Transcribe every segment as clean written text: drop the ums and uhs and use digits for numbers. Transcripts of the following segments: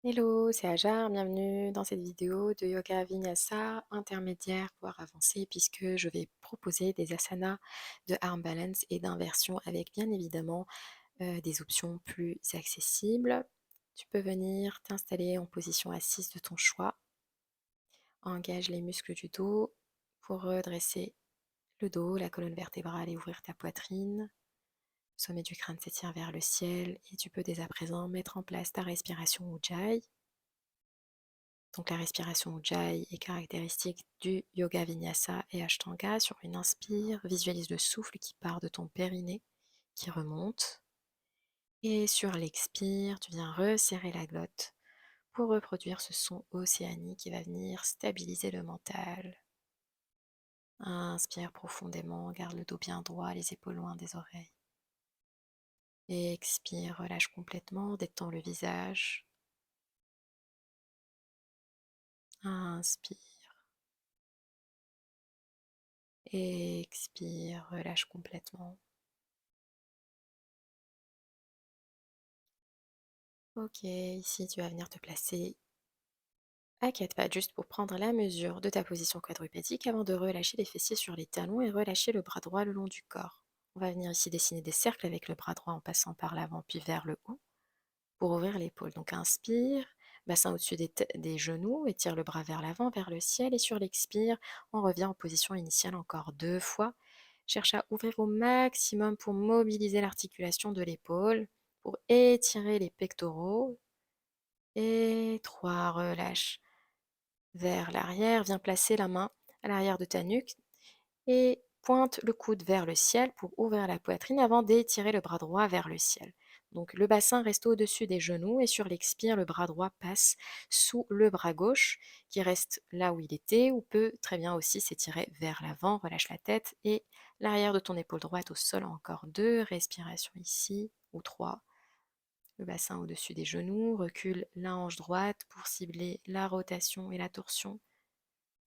Hello, c'est Ajar, bienvenue dans cette vidéo de yoga vinyasa intermédiaire pour avancer puisque je vais proposer des asanas de arm balance et d'inversion avec bien évidemment des options plus accessibles. Tu peux venir t'installer en position assise de ton choix. Engage les muscles du dos pour redresser le dos, la colonne vertébrale et ouvrir ta poitrine. Le sommet du crâne s'étire vers le ciel et tu peux dès à présent mettre en place ta respiration Ujjayi. Donc la respiration Ujjayi est caractéristique du yoga vinyasa et ashtanga. Sur une inspire, visualise le souffle qui part de ton périnée, qui remonte. Et sur l'expire, tu viens resserrer la glotte pour reproduire ce son océanique qui va venir stabiliser le mental. Inspire profondément, garde le dos bien droit, les épaules loin des oreilles. Expire, relâche complètement, détends le visage. Inspire. Expire, relâche complètement. Ok, ici tu vas venir te placer à quatre pattes juste pour prendre la mesure de ta position quadrupédique avant de relâcher les fessiers sur les talons et relâcher le bras droit le long du corps. On va venir ici dessiner des cercles avec le bras droit en passant par l'avant puis vers le haut pour ouvrir l'épaule. Donc inspire, bassin au-dessus des genoux, étire le bras vers l'avant, vers le ciel et sur l'expire, on revient en position initiale encore 2 fois. Cherche à ouvrir au maximum pour mobiliser l'articulation de l'épaule, pour étirer les pectoraux. Et 3, relâche vers l'arrière. Viens placer la main à l'arrière de ta nuque et pointe le coude vers le ciel pour ouvrir la poitrine avant d'étirer le bras droit vers le ciel. Donc le bassin reste au-dessus des genoux et sur l'expire, le bras droit passe sous le bras gauche qui reste là où il était ou peut très bien aussi s'étirer vers l'avant. Relâche la tête et l'arrière de ton épaule droite au sol. Encore 2 respirations ici ou 3. Le bassin au-dessus des genoux, recule la hanche droite pour cibler la rotation et la torsion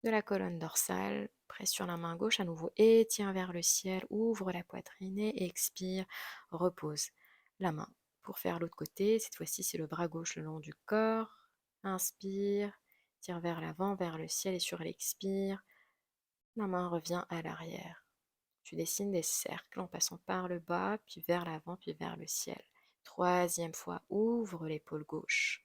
de la colonne dorsale. Presse sur la main gauche à nouveau et tiens vers le ciel, ouvre la poitrine et expire, repose la main pour faire l'autre côté. Cette fois-ci, c'est le bras gauche le long du corps. Inspire, tire vers l'avant, vers le ciel et sur l'expire, la main revient à l'arrière. Tu dessines des cercles en passant par le bas, puis vers l'avant, puis vers le ciel. Troisième fois, ouvre l'épaule gauche.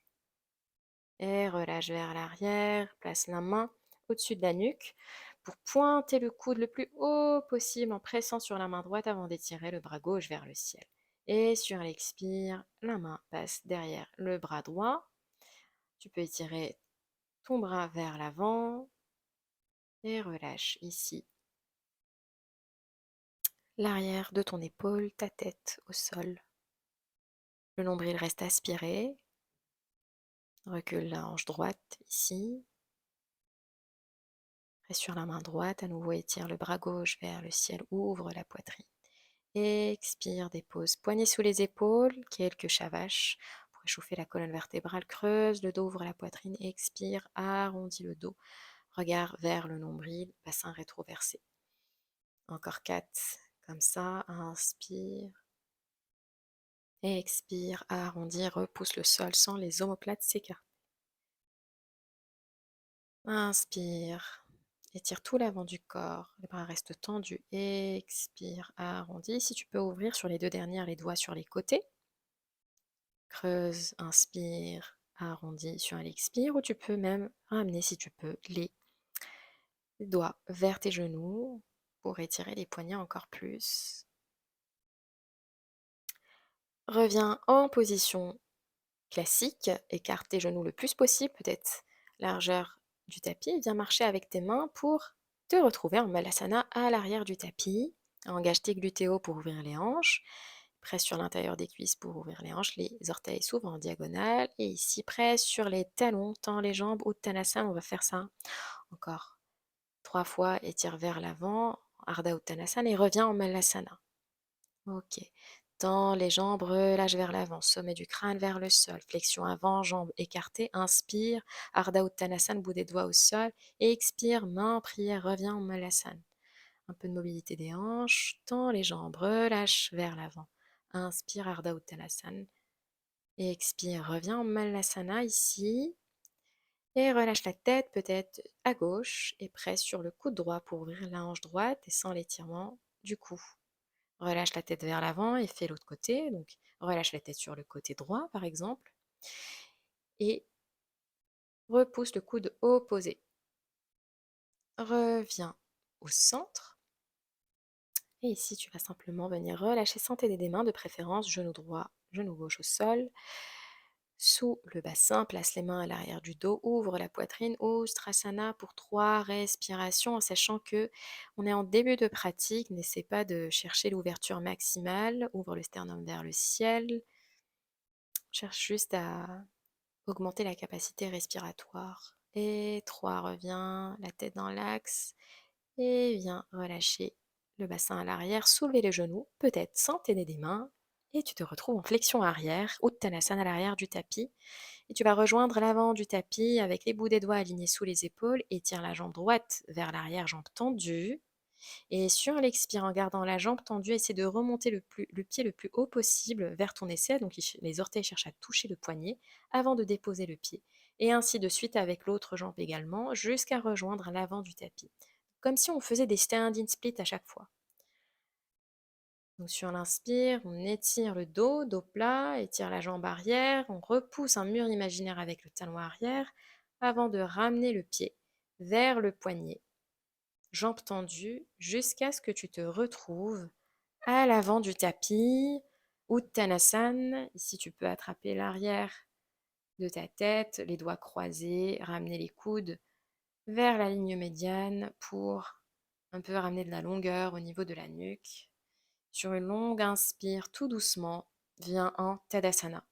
Et relâche vers l'arrière. Place la main au-dessus de la nuque pour pointer le coude le plus haut possible en pressant sur la main droite avant d'étirer le bras gauche vers le ciel. Et sur l'expire, la main passe derrière le bras droit. Tu peux étirer ton bras vers l'avant et relâche ici l'arrière de ton épaule, ta tête au sol. Le nombril reste aspiré. Recule la hanche droite ici. Reste sur la main droite. À nouveau, étire le bras gauche vers le ciel. Ouvre la poitrine. Expire, dépose. Poignets sous les épaules. Quelques chavaches pour échauffer la colonne vertébrale. Creuse le dos, ouvre la poitrine. Expire, arrondis le dos. Regard vers le nombril. Bassin rétroversé. Encore 4. Comme ça. Inspire. Expire, arrondis. Repousse le sol sans les omoplates s'écarter. Inspire, étire tout l'avant du corps, les bras restent tendus. Expire, arrondis. Si tu peux ouvrir sur les 2 dernières les doigts sur les côtés. Creuse, inspire, arrondis sur l'expire. Ou tu peux même ramener, si tu peux, les doigts vers tes genoux pour étirer les poignets encore plus. Reviens en position classique, écarte tes genoux le plus possible, peut-être largeur du tapis. Viens marcher avec tes mains pour te retrouver en Malasana à l'arrière du tapis. Engage tes glutéos pour ouvrir les hanches. Presse sur l'intérieur des cuisses pour ouvrir les hanches. Les orteils s'ouvrent en diagonale. Et ici, presse sur les talons, tends les jambes. Uttanasana, on va faire ça encore 3 fois. Étire vers l'avant. Ardha Uttanasana et reviens en Malasana. Ok. Tends les jambes, relâche vers l'avant, sommet du crâne vers le sol, flexion avant, jambes écartées, inspire, Ardha Uttanasana, bout des doigts au sol, et expire, main en prière, reviens en Malasana. Un peu de mobilité des hanches, tends les jambes, relâche vers l'avant, inspire, Ardha Uttanasana, Et expire, reviens en Malasana ici. Et relâche la tête peut-être à gauche et presse sur le coude droit pour ouvrir la hanche droite et sans l'étirement du cou. Relâche la tête vers l'avant et fais l'autre côté. Donc relâche la tête sur le côté droit par exemple. Et repousse le coude opposé. Reviens au centre. Et ici, tu vas simplement venir relâcher sans t'aider des mains, de préférence genou droit, genou gauche au sol. Sous le bassin, place les mains à l'arrière du dos, ouvre la poitrine, Ustrasana pour 3 respirations, en sachant que on est en début de pratique. N'essaie pas de chercher l'ouverture maximale, ouvre le sternum vers le ciel. Cherche juste à augmenter la capacité respiratoire. Et 3, reviens, la tête dans l'axe. Et viens relâcher le bassin à l'arrière, soulever les genoux, peut-être sans t'aider des mains. Et tu te retrouves en flexion arrière, Uttanasana à l'arrière du tapis. Et tu vas rejoindre l'avant du tapis avec les bouts des doigts alignés sous les épaules. Étire la jambe droite vers l'arrière, jambe tendue. Et sur l'expire, en gardant la jambe tendue, essaie de remonter le pied le plus haut possible vers ton aisselle. Donc les orteils cherchent à toucher le poignet avant de déposer le pied. Et ainsi de suite avec l'autre jambe également, jusqu'à rejoindre l'avant du tapis. Comme si on faisait des standing splits à chaque fois. Donc sur l'inspire, on étire le dos, dos plat, étire la jambe arrière, on repousse un mur imaginaire avec le talon arrière avant de ramener le pied vers le poignet, jambe tendue, jusqu'à ce que tu te retrouves à l'avant du tapis, Uttanasana. Ici, tu peux attraper l'arrière de ta tête, les doigts croisés, ramener les coudes vers la ligne médiane pour un peu ramener de la longueur au niveau de la nuque. Sur une longue inspire, tout doucement, viens en Tadasana.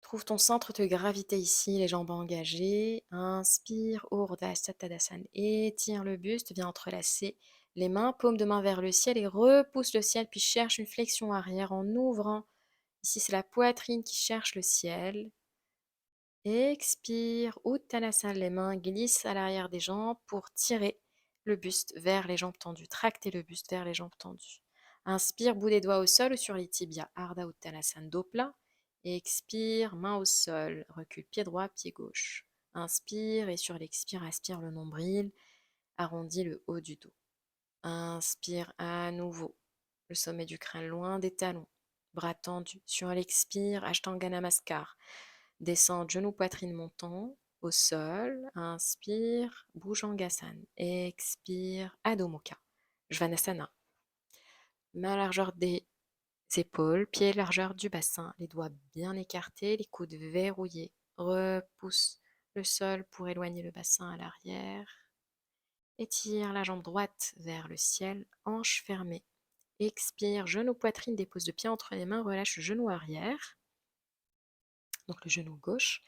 Trouve ton centre de gravité ici, les jambes engagées. Inspire, Urdhva Tadasana. Étire le buste, viens entrelacer les mains, paume de main vers le ciel et repousse le ciel, puis cherche une flexion arrière en ouvrant. Ici, c'est la poitrine qui cherche le ciel. Expire, Uttanasana, les mains glissent à l'arrière des jambes pour tirer le buste vers les jambes tendues, tracter le buste vers les jambes tendues. Inspire, bout des doigts au sol ou sur les tibias, Ardha Uttanasana, dos plat. Expire, main au sol, recule pied droit, pied gauche. Inspire et sur l'expire, aspire le nombril, arrondis le haut du dos. Inspire à nouveau, le sommet du crâne loin des talons, bras tendus. Sur l'expire, Ashtanga Namaskar. Descends, genou, poitrine montant, au sol. Inspire, Bhujangasana. Expire, Adho Mukha. Svanasana. Main à largeur des épaules, pieds largeur du bassin, les doigts bien écartés, les coudes verrouillés. Repousse le sol pour éloigner le bassin à l'arrière. Étire la jambe droite vers le ciel, hanche fermée. Expire, genou, poitrine, dépose de pied entre les mains, relâche le genou arrière, donc le genou gauche.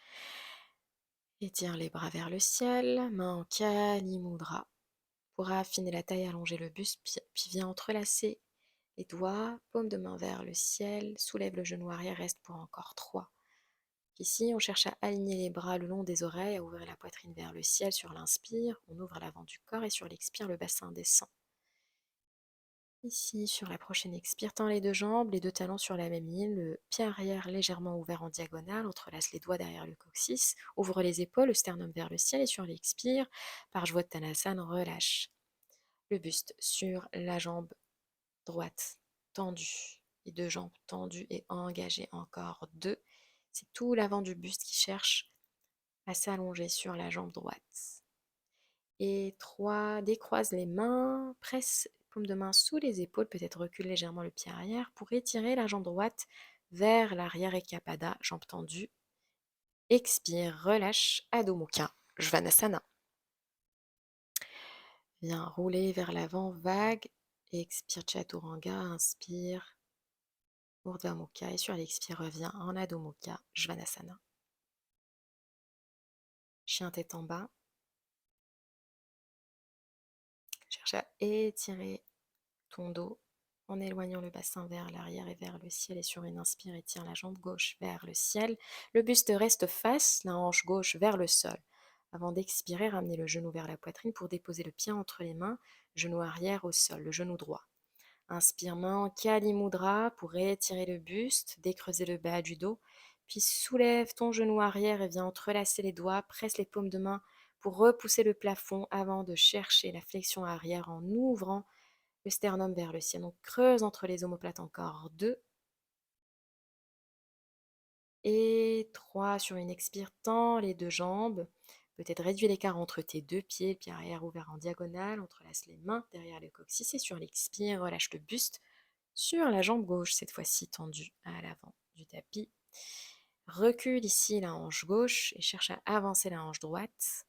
Étire les bras vers le ciel, main en Kali Mudra. Pour affiner la taille, allonger le buste, puis viens entrelacer les doigts, paume de main vers le ciel, soulève le genou arrière, reste pour encore 3. Ici, on cherche à aligner les bras le long des oreilles, à ouvrir la poitrine vers le ciel sur l'inspire, on ouvre l'avant du corps et sur l'expire, le bassin descend. Ici, sur la prochaine expire, tends les deux jambes, les deux talons sur la même ligne, le pied arrière légèrement ouvert en diagonale, entrelace les doigts derrière le coccyx, ouvre les épaules, le sternum vers le ciel et sur l'expire, Parshvottanasana, relâche le buste sur la jambe droite, tendue, les deux jambes tendues et engagées, encore 2. C'est tout l'avant du buste qui cherche à s'allonger sur la jambe droite. Et 3, décroise les mains, presse paume de main sous les épaules, peut-être recule légèrement le pied arrière pour étirer la jambe droite vers l'arrière et Ekapada, jambe tendue. Expire, relâche, Adho Mukha, Svanasana. Viens rouler vers l'avant, vague. Expire, Chaturanga, inspire, Urdhva Mukha et sur l'expire, reviens en Adho Mukha, Svanasana. Chien tête en bas. Cherche à étirer ton dos en éloignant le bassin vers l'arrière et vers le ciel. Et sur une inspire, étire la jambe gauche vers le ciel. Le buste reste face, la hanche gauche vers le sol. Avant d'expirer, ramenez le genou vers la poitrine pour déposer le pied entre les mains, genou arrière au sol, le genou droit. Inspire main en Kali Mudra pour étirer le buste, décreuser le bas du dos. Puis soulève ton genou arrière et viens entrelacer les doigts, presse les paumes de main pour repousser le plafond avant de chercher la flexion arrière en ouvrant le sternum vers le ciel. Donc creuse entre les omoplates encore 2 et 3 sur une expire. Tends les deux jambes. Peut-être réduis l'écart entre tes deux pieds, le pied arrière ouvert en diagonale. Entrelace les mains derrière le coccyx et sur l'expire, relâche le buste sur la jambe gauche, cette fois-ci tendue à l'avant du tapis. Recule ici la hanche gauche et cherche à avancer la hanche droite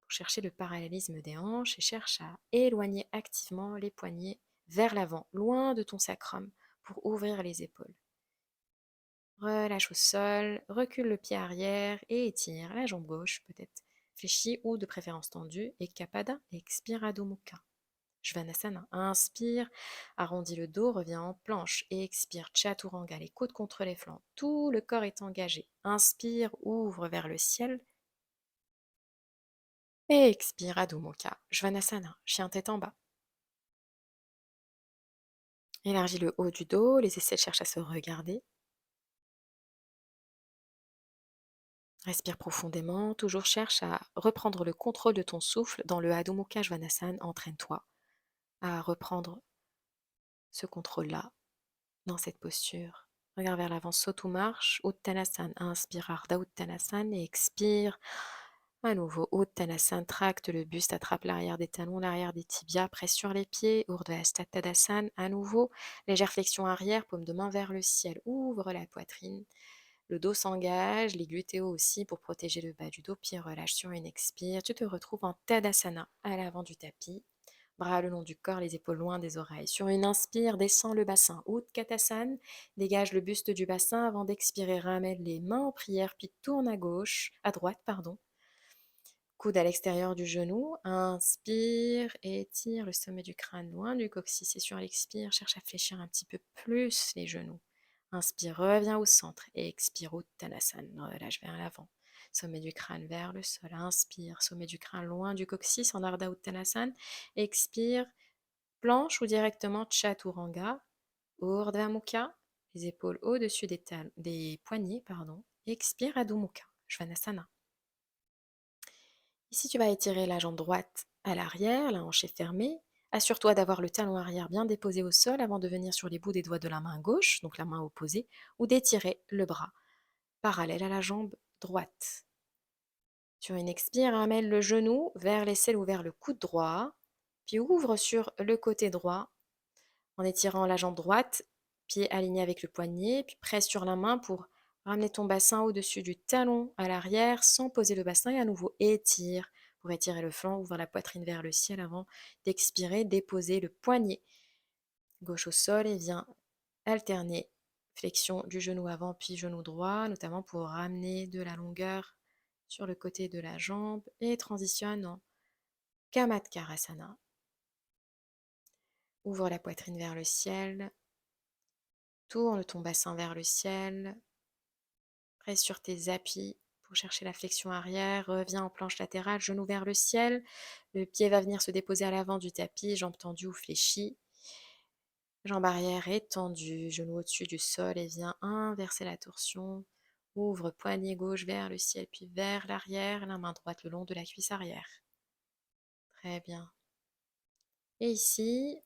pour chercher le parallélisme des hanches et cherche à éloigner activement les poignets vers l'avant, loin de ton sacrum, pour ouvrir les épaules. Relâche au sol, recule le pied arrière et étire la jambe gauche, peut-être fléchie ou de préférence tendue, et Kapada, expire Adho Mukha. Svanasana, inspire, arrondis le dos, reviens en planche et expire Chaturanga, les coudes contre les flancs, tout le corps est engagé. Inspire, ouvre vers le ciel et expire Adho Mukha. Svanasana, chien tête en bas. Élargis le haut du dos, les aisselles cherchent à se regarder. Respire profondément, toujours cherche à reprendre le contrôle de ton souffle dans le Adho Mukha Svanasana. Entraîne-toi à reprendre ce contrôle-là dans cette posture. Regarde vers l'avant, saute ou marche. Uttanasana, inspire Ardha Uttanasana et expire. À nouveau, Uttanasana, tracte le buste, attrape l'arrière des talons, l'arrière des tibias, presse sur les pieds. Urdhva Hasta Tadasana, à nouveau, légère flexion arrière, paume de main vers le ciel. Ouvre la poitrine. Le dos s'engage, les glutéos aussi pour protéger le bas du dos, puis relâche sur une expire. Tu te retrouves en Tadasana à l'avant du tapis. Bras le long du corps, les épaules loin des oreilles. Sur une inspire, descends le bassin. Utkatasana, dégage le buste du bassin avant d'expirer. Ramène les mains en prière, puis tourne à gauche, à droite, pardon. Coude à l'extérieur du genou. Inspire, étire le sommet du crâne loin du coccyx. Et sur l'expire, cherche à fléchir un petit peu plus les genoux. Inspire, reviens au centre. Et expire, Uttanasana, relâche vers l'avant. Sommet du crâne vers le sol. Inspire, sommet du crâne loin du coccyx en Ardha Uttanasana. Expire, planche ou directement Chaturanga. Urdhva Mukha, les épaules au-dessus des poignets. Expire, Adho Mukha, Svanasana. Ici, tu vas étirer la jambe droite à l'arrière, la hanche est fermée. Assure-toi d'avoir le talon arrière bien déposé au sol avant de venir sur les bouts des doigts de la main gauche, donc la main opposée, ou d'étirer le bras parallèle à la jambe droite. Sur une expire, ramène le genou vers l'aisselle ou vers le coude droit, puis ouvre sur le côté droit en étirant la jambe droite, pied aligné avec le poignet, puis presse sur la main pour ramener ton bassin au-dessus du talon à l'arrière sans poser le bassin et à nouveau étire pour étirer le flanc, ouvre la poitrine vers le ciel avant d'expirer, déposer le poignet gauche au sol et viens alterner flexion du genou avant puis genou droit, notamment pour ramener de la longueur sur le côté de la jambe et transitionne en Kamatkarasana. Ouvre la poitrine vers le ciel, tourne ton bassin vers le ciel, presse sur tes appuis pour chercher la flexion arrière, reviens en planche latérale, genou vers le ciel, le pied va venir se déposer à l'avant du tapis, jambe tendue ou fléchie, jambe arrière étendue, genou au-dessus du sol et viens inverser la torsion, ouvre poignet gauche vers le ciel puis vers l'arrière, la main droite le long de la cuisse arrière. Très bien. Et ici,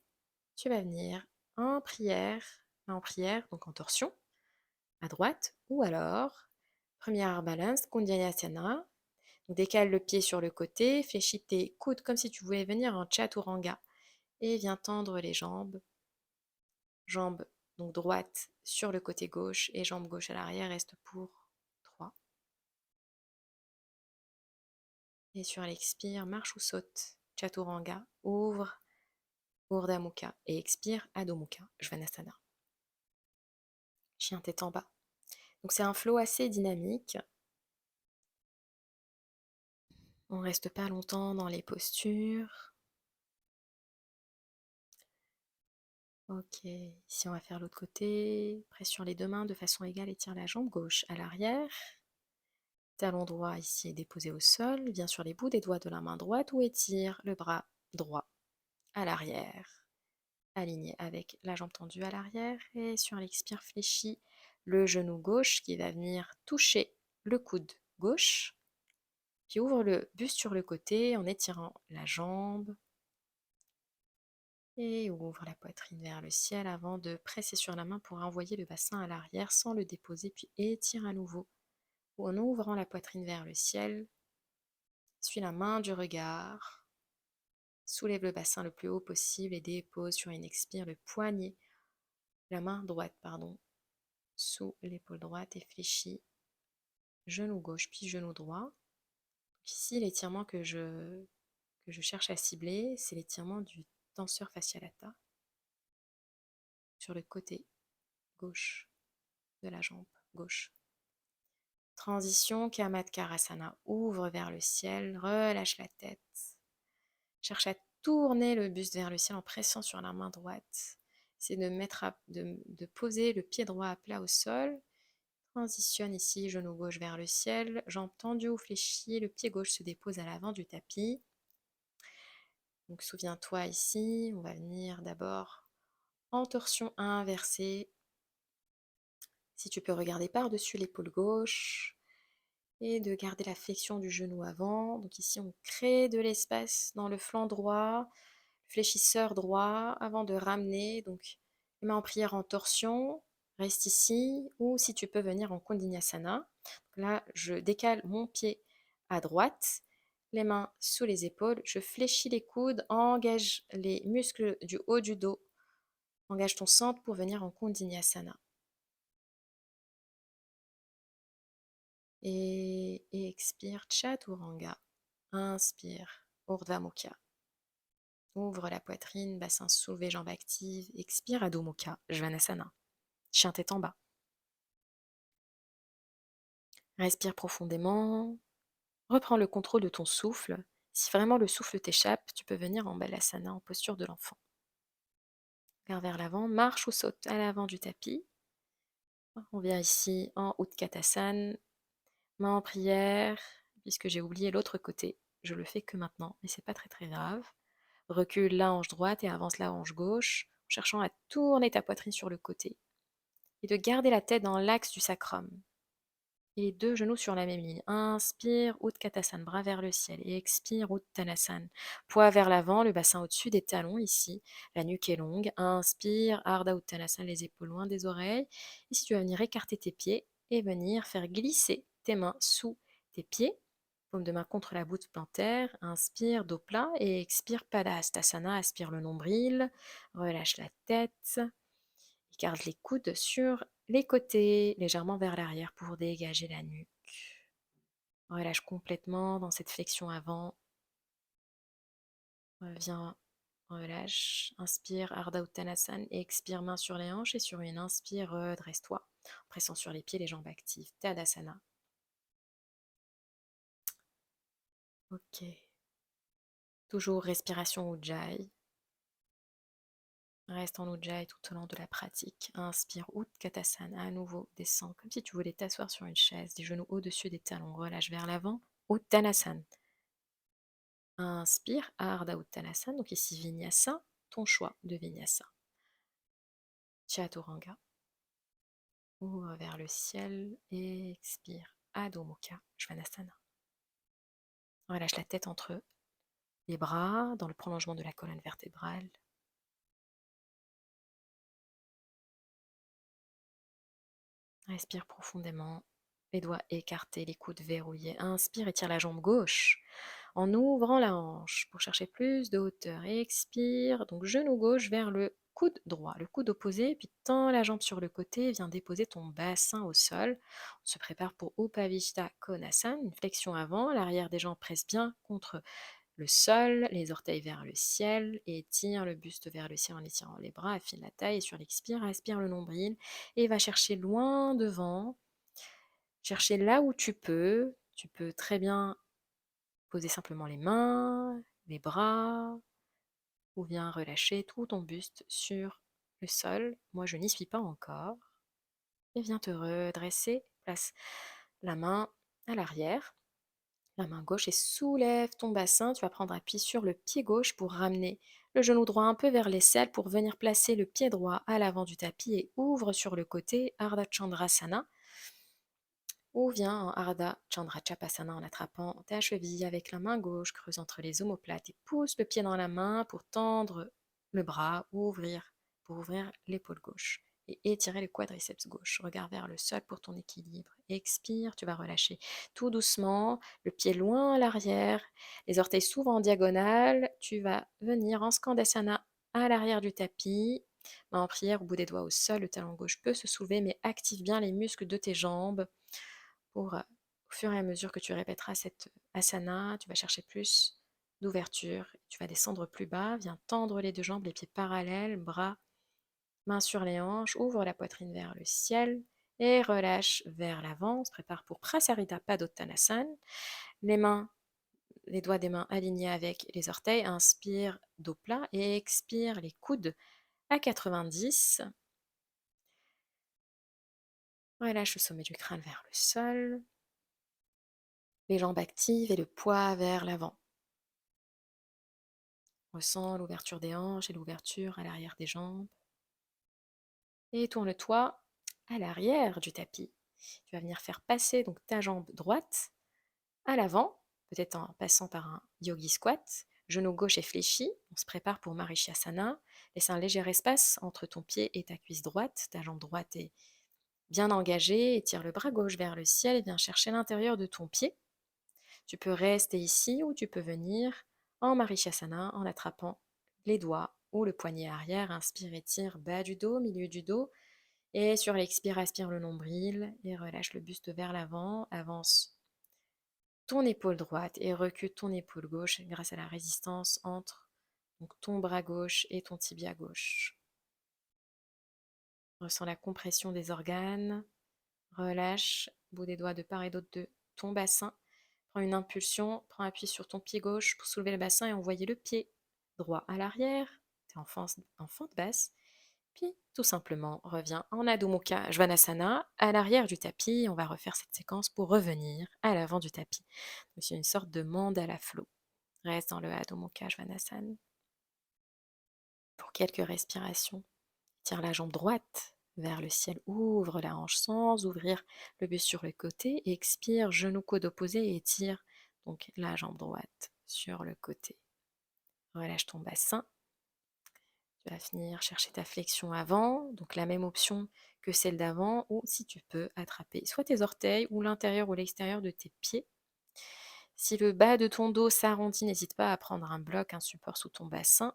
tu vas venir en prière, donc en torsion, à droite, ou alors, première arm balance, Kundalini. Décale le pied sur le côté, fléchis tes coudes comme si tu voulais venir en Chaturanga et viens tendre les jambes. Jambe donc droite sur le côté gauche et jambe gauche à l'arrière, reste pour 3. Et sur l'expire, marche ou saute, Chaturanga, ouvre, Urdhva Mukha et expire, Adho Mukha, Svanasana. Chien tête en bas. Donc c'est un flow assez dynamique. On reste pas longtemps dans les postures. Ok, ici on va faire l'autre côté. Presse sur les deux mains de façon égale, étire la jambe gauche à l'arrière. Talon droit ici est déposé au sol. Viens sur les bouts des doigts de la main droite ou étire le bras droit à l'arrière. aligné avec la jambe tendue à l'arrière. Et sur l'expire, fléchis le genou gauche qui va venir toucher le coude gauche. Puis ouvre le buste sur le côté en étirant la jambe. Et ouvre la poitrine vers le ciel avant de presser sur la main pour envoyer le bassin à l'arrière sans le déposer. Puis étire à nouveau. En ouvrant la poitrine vers le ciel, suis la main du regard. Soulève le bassin le plus haut possible et dépose sur une expire le poignet, la main droite, pardon, sous l'épaule droite et fléchis genou gauche puis genou droit. Ici, l'étirement que je cherche à cibler, c'est l'étirement du tenseur fasciolata sur le côté gauche de la jambe gauche. Transition Kamatkarasana, ouvre vers le ciel, relâche la tête. Cherche à tourner le buste vers le ciel en pressant sur la main droite. C'est de poser le pied droit à plat au sol. Transitionne ici, genou gauche vers le ciel, jambe tendue ou fléchie, le pied gauche se dépose à l'avant du tapis. Donc souviens-toi ici, on va venir d'abord en torsion inversée. Si tu peux regarder par-dessus l'épaule gauche et de garder la flexion du genou avant. Donc ici, on crée de l'espace dans le flanc droit, fléchisseur droit, avant de ramener. Donc les mains en prière en torsion, reste ici, ou si tu peux venir en Kondinyasana. Donc là, je décale mon pied à droite, les mains sous les épaules, je fléchis les coudes, engage les muscles du haut du dos, engage ton centre pour venir en Kondinyasana. Et expire Chaturanga. Inspire Urdhva Mukha. Ouvre la poitrine, bassin soulevé, jambes actives. Expire Adho Mukha, Svanasana. Chien tête en bas. Respire profondément. Reprends le contrôle de ton souffle. Si vraiment le souffle t'échappe, tu peux venir en Balasana en posture de l'enfant. Regarde vers l'avant, marche ou saute à l'avant du tapis. On vient ici en Utkatasana, main en prière, puisque j'ai oublié l'autre côté. Je le fais que maintenant, mais c'est pas très très grave. Recule la hanche droite et avance la hanche gauche, en cherchant à tourner ta poitrine sur le côté. Et de garder la tête dans l'axe du sacrum. Et les deux genoux sur la même ligne. Inspire, Utkatasana, bras vers le ciel. Et expire, Uttanasana. Poids vers l'avant, le bassin au-dessus des talons ici. La nuque est longue. Inspire, Ardha Uttanasana, les épaules loin des oreilles. Ici, tu vas venir écarter tes pieds et venir faire glisser tes mains sous tes pieds. Paume de main contre la voûte plantaire. Inspire, dos plat. Et expire, Padahastasana. Aspire le nombril. Relâche la tête. Garde les coudes sur les côtés, légèrement vers l'arrière pour dégager la nuque. Relâche complètement dans cette flexion avant. Reviens, relâche. Inspire, Ardha Uttanasana. Et expire, main sur les hanches. Et sur une inspire, redresse-toi. En pressant sur les pieds, les jambes actives. Tadasana. Ok. Toujours respiration Ujjayi. Reste en Ujjayi tout au long de la pratique. Inspire, Utkatasana, à nouveau, descends, comme si tu voulais t'asseoir sur une chaise, des genoux au-dessus des talons, relâche vers l'avant, Uttanasana. Inspire, Ardha Uttanasana, donc ici Vinyasa, ton choix de Vinyasa. Chaturanga, ouvre vers le ciel, et expire, Adho Mukha, Svanasana. Relâche la tête entre les bras, dans le prolongement de la colonne vertébrale. Respire profondément, les doigts écartés, les coudes verrouillés. Inspire, étire la jambe gauche en ouvrant la hanche pour chercher plus de hauteur. Expire, donc genou gauche vers le coude droit, le coude opposé, puis tends la jambe sur le côté, viens déposer ton bassin au sol. On se prépare pour Upavishta Konasana, une flexion avant, l'arrière des jambes presse bien contre le sol, les orteils vers le ciel, et étire le buste vers le ciel en étirant les bras, affine la taille, et sur l'expire, aspire le nombril, et va chercher loin devant, chercher là où tu peux très bien poser simplement les mains, les bras, ou bien relâcher tout ton buste sur le sol. Moi, je n'y suis pas encore. Et viens te redresser, place la main à l'arrière, la main gauche et soulève ton bassin. Tu vas prendre appui sur le pied gauche pour ramener le genou droit un peu vers l'aisselle pour venir placer le pied droit à l'avant du tapis et ouvre sur le côté Ardha Chandrasana. Ou viens en Ardha Chandra Chapasana en attrapant ta cheville avec la main gauche, creuse entre les omoplates et pousse le pied dans la main pour tendre le bras, pour ouvrir l'épaule gauche et étirer le quadriceps gauche. Regarde vers le sol pour ton équilibre. Expire, tu vas relâcher tout doucement, le pied loin à l'arrière, les orteils s'ouvrent en diagonale. Tu vas venir en Skandasana à l'arrière du tapis, main en prière au bout des doigts au sol. Le talon gauche peut se soulever, mais active bien les muscles de tes jambes pour, au fur et à mesure que tu répéteras cette asana, tu vas chercher plus d'ouverture. Tu vas descendre plus bas, viens tendre les deux jambes, les pieds parallèles, bras, mains sur les hanches, ouvre la poitrine vers le ciel et relâche vers l'avant. On se prépare pour Prasarita Padottanasana. Les mains, les doigts des mains alignés avec les orteils. Inspire, dos plat et expire les coudes à 90. Relâche le sommet du crâne vers le sol. Les jambes actives et le poids vers l'avant. Ressens l'ouverture des hanches et l'ouverture à l'arrière des jambes. Et tourne-toi à l'arrière du tapis. Tu vas venir faire passer donc ta jambe droite à l'avant, peut-être en passant par un yogi squat. Genou gauche est fléchi. On se prépare pour Marichyasana. Laisse un léger espace entre ton pied et ta cuisse droite. Ta jambe droite est bien engagée. Étire le bras gauche vers le ciel et viens chercher l'intérieur de ton pied. Tu peux rester ici ou tu peux venir en Marichyasana en attrapant les doigts ou le poignet arrière. Inspire, étire, bas du dos, milieu du dos. Et sur l'expire, aspire le nombril et relâche le buste vers l'avant. Avance ton épaule droite et recule ton épaule gauche grâce à la résistance entre donc, ton bras gauche et ton tibia gauche. Ressens la compression des organes. Relâche, bout des doigts de part et d'autre de ton bassin. Prends une impulsion, prends appui sur ton pied gauche pour soulever le bassin et envoyer le pied droit à l'arrière. T'es en fente basse. Puis, tout simplement, reviens en Adho Mukha Svanasana, à l'arrière du tapis. On va refaire cette séquence pour revenir à l'avant du tapis. Donc, c'est une sorte de mandala flow. Reste dans le Adho Mukha Svanasana. Pour quelques respirations, tire la jambe droite vers le ciel, ouvre la hanche sans ouvrir le buste sur le côté, expire, genou coude opposé et étire donc la jambe droite sur le côté. Relâche ton bassin. Tu vas venir chercher ta flexion avant, donc la même option que celle d'avant, ou si tu peux, attraper soit tes orteils ou l'intérieur ou l'extérieur de tes pieds. Si le bas de ton dos s'arrondit, n'hésite pas à prendre un bloc, un support sous ton bassin.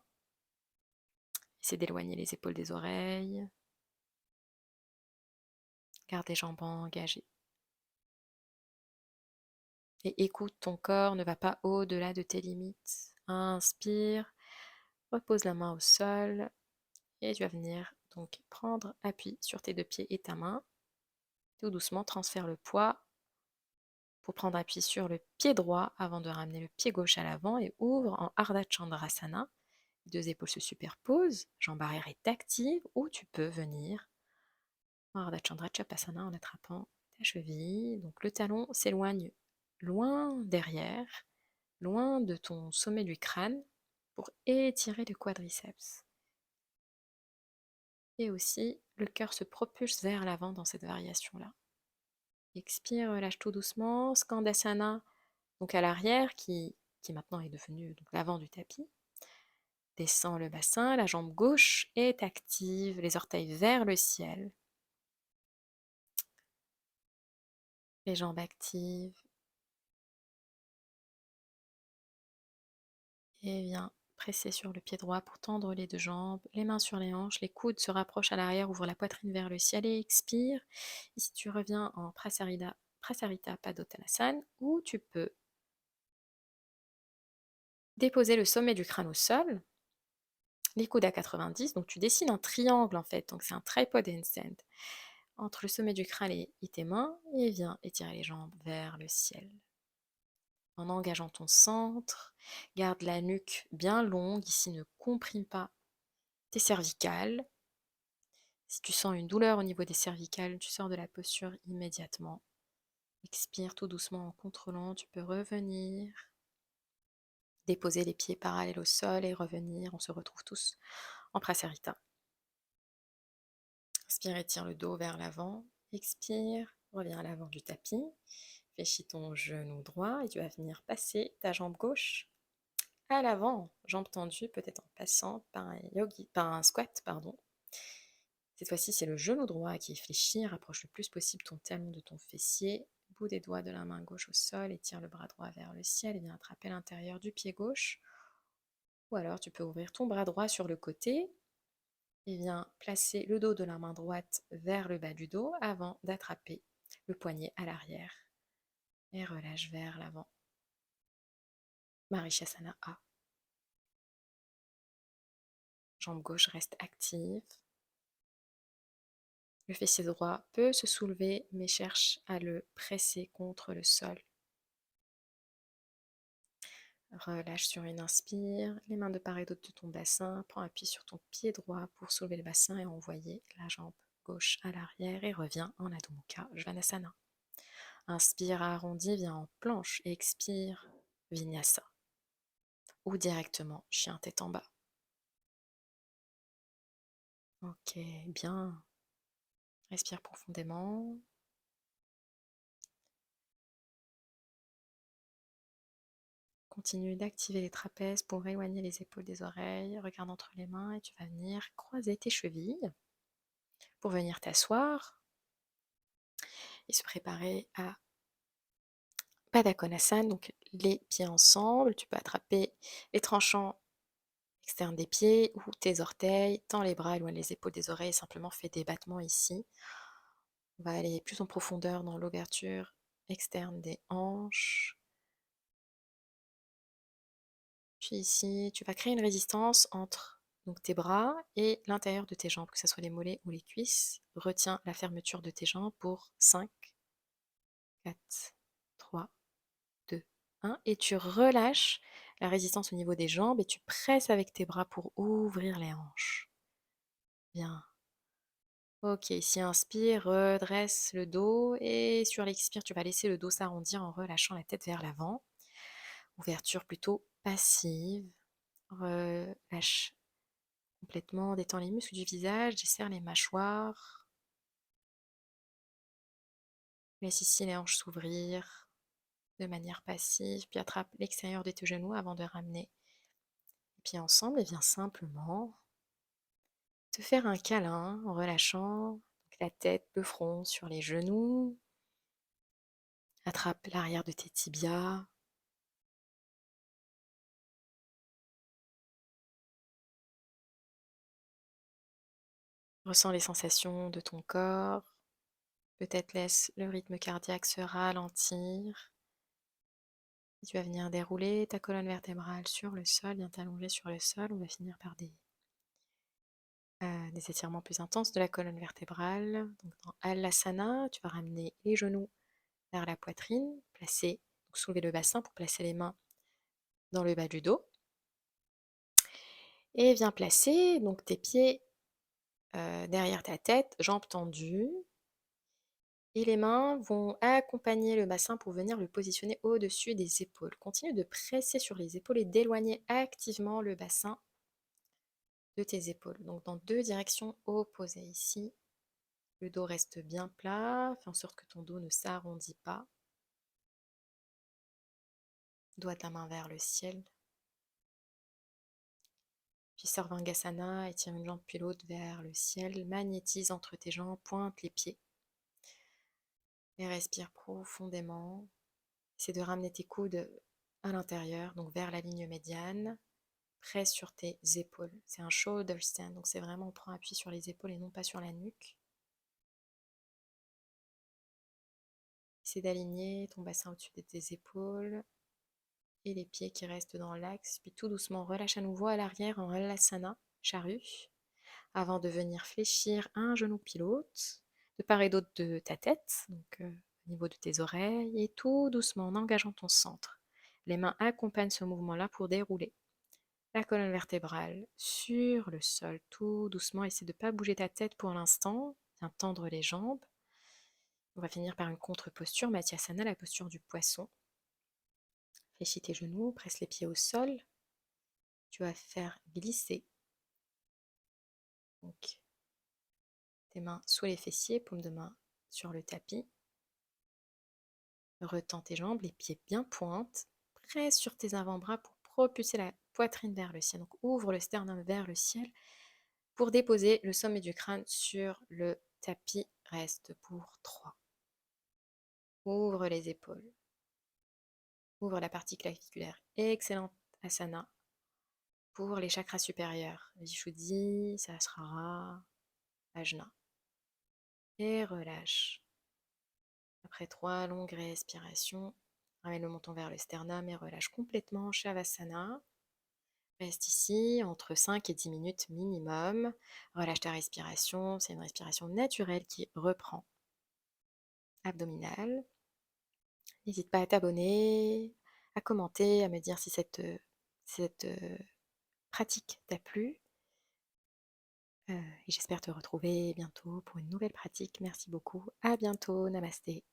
Essaie d'éloigner les épaules des oreilles. Garde les jambes engagées. Et écoute ton corps, ne va pas au-delà de tes limites. Inspire, repose la main au sol et tu vas venir donc prendre appui sur tes deux pieds et ta main. Tout doucement, transfère le poids pour prendre appui sur le pied droit avant de ramener le pied gauche à l'avant et ouvre en Ardha Chandrasana. Les deux épaules se superposent, jambe arrière est active ou tu peux venir en Ardha Chandra Chapasana en attrapant ta cheville. Donc le talon s'éloigne loin derrière, loin de ton sommet du crâne pour étirer le quadriceps. Et aussi, le cœur se propulse vers l'avant dans cette variation-là. Expire, relâche tout doucement. Skandasana, donc à l'arrière, qui maintenant est devenu donc l'avant du tapis. Descends le bassin, la jambe gauche est active, les orteils vers le ciel. Les jambes actives. Et viens presser sur le pied droit pour tendre les deux jambes, les mains sur les hanches, les coudes se rapprochent à l'arrière, ouvre la poitrine vers le ciel et expire. Ici tu reviens en Prasarita Padottanasana où tu peux déposer le sommet du crâne au sol, les coudes à 90, donc tu dessines un triangle en fait, donc c'est un tripod handstand entre le sommet du crâne et tes mains et viens étirer les jambes vers le ciel. En engageant ton centre, garde la nuque bien longue, ici ne comprime pas tes cervicales. Si tu sens une douleur au niveau des cervicales, tu sors de la posture immédiatement. Expire tout doucement en contrôlant. Tu peux revenir, déposer les pieds parallèles au sol et revenir. On se retrouve tous en Prasarita. Inspire, étire le dos vers l'avant. Expire, reviens à l'avant du tapis. Fléchis ton genou droit et tu vas venir passer ta jambe gauche à l'avant, jambe tendue, peut-être en passant par un squat, pardon. Cette fois-ci, c'est le genou droit qui est fléchi. Rapproche le plus possible ton talon de ton fessier. Bout des doigts de la main gauche au sol, étire le bras droit vers le ciel et viens attraper l'intérieur du pied gauche. Ou alors, tu peux ouvrir ton bras droit sur le côté et viens placer le dos de la main droite vers le bas du dos avant d'attraper le poignet à l'arrière. Et relâche vers l'avant. Marishasana A. Jambe gauche reste active. Le fessier droit peut se soulever, mais cherche à le presser contre le sol. Relâche sur une inspire, les mains de part et d'autre de ton bassin. Prends appui sur ton pied droit pour soulever le bassin et envoyer la jambe gauche à l'arrière et reviens en Adho Mukha Svanasana. Inspire, arrondi, viens en planche et expire, Vinyasa. Ou directement, chien tête en bas. Ok, bien. Respire profondément. Continue d'activer les trapèzes pour éloigner les épaules des oreilles. Regarde entre les mains et tu vas venir croiser tes chevilles pour venir t'asseoir et se préparer à Pada Konasana, donc les pieds ensemble. Tu peux attraper les tranchants externes des pieds ou tes orteils, tends les bras, éloigne les épaules des oreilles et simplement fais des battements ici. On va aller plus en profondeur dans l'ouverture externe des hanches. Puis ici, tu vas créer une résistance entre donc, tes bras et l'intérieur de tes jambes, que ce soit les mollets ou les cuisses. Retiens la fermeture de tes jambes pour 5, 4, 3, 2, 1. Et tu relâches la résistance au niveau des jambes et tu presses avec tes bras pour ouvrir les hanches. Bien. Ok, ici inspire, redresse le dos et sur l'expire, tu vas laisser le dos s'arrondir en relâchant la tête vers l'avant. Ouverture plutôt passive. Relâche complètement, détends les muscles du visage, desserre les mâchoires. Laisse ici les hanches s'ouvrir de manière passive, puis attrape l'extérieur de tes genoux avant de ramener les pieds ensemble et viens simplement te faire un câlin en relâchant la tête, le front sur les genoux. Attrape l'arrière de tes tibias. Ressens les sensations de ton corps. Peut-être laisse le rythme cardiaque se ralentir. Et tu vas venir dérouler ta colonne vertébrale sur le sol, bien t'allonger sur le sol. On va finir par des étirements plus intenses de la colonne vertébrale. Donc dans Alasana, tu vas ramener les genoux vers la poitrine, donc soulever le bassin pour placer les mains dans le bas du dos. Et viens placer donc tes pieds derrière ta tête, jambes tendues. Et les mains vont accompagner le bassin pour venir le positionner au-dessus des épaules. Continue de presser sur les épaules et d'éloigner activement le bassin de tes épaules. Donc dans deux directions opposées ici. Le dos reste bien plat, fais en sorte que ton dos ne s'arrondit pas. Doigt ta main vers le ciel. Puis Sarvangasana, étire une jambe puis l'autre vers le ciel. Magnétise entre tes jambes, pointe les pieds. Et respire profondément. Essaie de ramener tes coudes à l'intérieur, donc vers la ligne médiane. Presse sur tes épaules. C'est un shoulder stand, donc c'est vraiment on prend appui sur les épaules et non pas sur la nuque. Essaie d'aligner ton bassin au-dessus de tes épaules et les pieds qui restent dans l'axe. Puis tout doucement, relâche à nouveau à l'arrière en Halasana, charrue, avant de venir fléchir un genou pilote de part et d'autre de ta tête, donc au niveau de tes oreilles, et tout doucement en engageant ton centre. Les mains accompagnent ce mouvement-là pour dérouler la colonne vertébrale sur le sol, tout doucement. Essaie de ne pas bouger ta tête pour l'instant. Viens tendre les jambes. On va finir par une contre-posture, Matyasana, la posture du poisson. Fléchis tes genoux, presse les pieds au sol. Tu vas faire glisser donc, tes mains sous les fessiers, paume de main sur le tapis. Retends tes jambes, les pieds bien pointent. Presse sur tes avant-bras pour propulser la poitrine vers le ciel. Donc ouvre le sternum vers le ciel pour déposer le sommet du crâne sur le tapis. Reste pour 3. Ouvre les épaules. Ouvre la partie claviculaire. Excellent asana pour les chakras supérieurs. Vishuddhi, Sahasrara, Ajna. Et relâche. Après 3 longues respirations, ramène le menton vers le sternum et relâche complètement Shavasana. Reste ici entre 5 et 10 minutes minimum. Relâche ta respiration, c'est une respiration naturelle qui reprend. Abdominale. N'hésite pas à t'abonner, à commenter, à me dire si cette pratique t'a plu. Et j'espère te retrouver bientôt pour une nouvelle pratique. Merci beaucoup. À bientôt. Namasté.